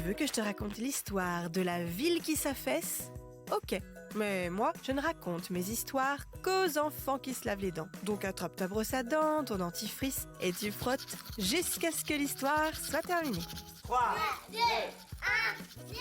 veux que je te raconte l'histoire de la ville qui s'affaisse ? Ok, mais moi, je ne raconte mes histoires qu'aux enfants qui se lavent les dents. Donc attrape ta brosse à dents, ton dentifrice, et tu frottes jusqu'à ce que l'histoire soit terminée. 3, 2, 1, 0.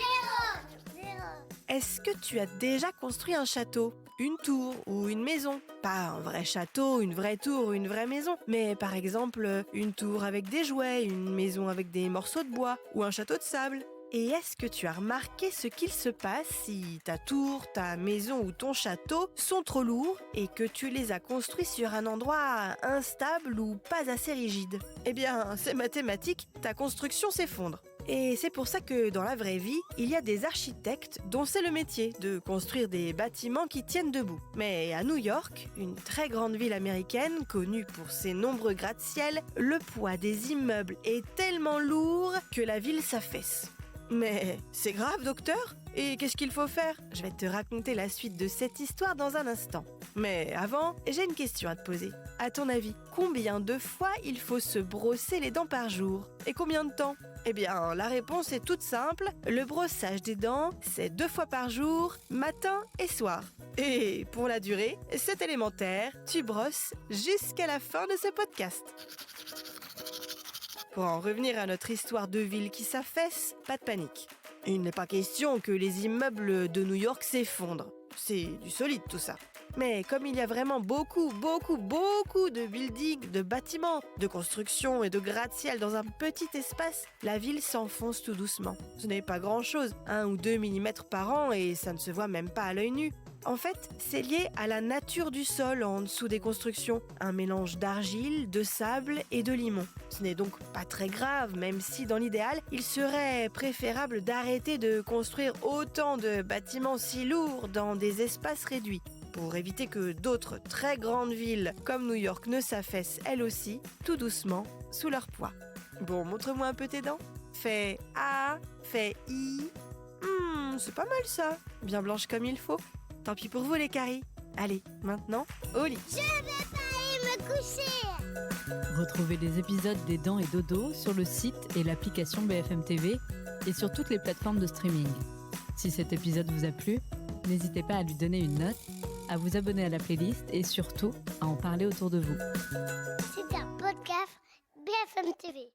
Est-ce que tu as déjà construit un château ? Une tour ou une maison ? Pas un vrai château, une vraie tour ou une vraie maison, mais par exemple une tour avec des jouets, une maison avec des morceaux de bois ou un château de sable. Et est-ce que tu as remarqué ce qu'il se passe si ta tour, ta maison ou ton château sont trop lourds et que tu les as construits sur un endroit instable ou pas assez rigide ? Eh bien, c'est mathématique, ta construction s'effondre. Et c'est pour ça que dans la vraie vie, il y a des architectes dont c'est le métier de construire des bâtiments qui tiennent debout. Mais à New York, une très grande ville américaine connue pour ses nombreux gratte-ciel, le poids des immeubles est tellement lourd que la ville s'affaisse. Mais c'est grave, docteur ? Et qu'est-ce qu'il faut faire ? Je vais te raconter la suite de cette histoire dans un instant. Mais avant, j'ai une question à te poser. À ton avis, combien de fois il faut se brosser les dents par jour ? Et combien de temps ? Eh bien, la réponse est toute simple. Le brossage des dents, c'est 2 fois par jour, matin et soir. Et pour la durée, c'est élémentaire. Tu brosses jusqu'à la fin de ce podcast. Pour en revenir à notre histoire de ville qui s'affaisse, pas de panique. Il n'est pas question que les immeubles de New York s'effondrent. C'est du solide tout ça. Mais comme il y a vraiment beaucoup de buildings, de bâtiments, de constructions et de gratte-ciel dans un petit espace, la ville s'enfonce tout doucement. Ce n'est pas grand-chose, 1 ou 2 mm par an et ça ne se voit même pas à l'œil nu. En fait, c'est lié à la nature du sol en dessous des constructions, un mélange d'argile, de sable et de limon. Ce n'est donc pas très grave, même si dans l'idéal, il serait préférable d'arrêter de construire autant de bâtiments si lourds dans des espaces réduits, pour éviter que d'autres très grandes villes comme New York ne s'affaissent elles aussi, tout doucement, sous leur poids. Bon, montre-moi un peu tes dents. Fais A, fais I. C'est pas mal ça, bien blanche comme il faut. Tant pis pour vous les caries. Allez, maintenant, au lit. Je vais pas aller me coucher. Retrouvez les épisodes des Dents et Dodo sur le site et l'application BFM TV et sur toutes les plateformes de streaming. Si cet épisode vous a plu, n'hésitez pas à lui donner une note, à vous abonner à la playlist et surtout à en parler autour de vous. C'est un podcast BFM TV.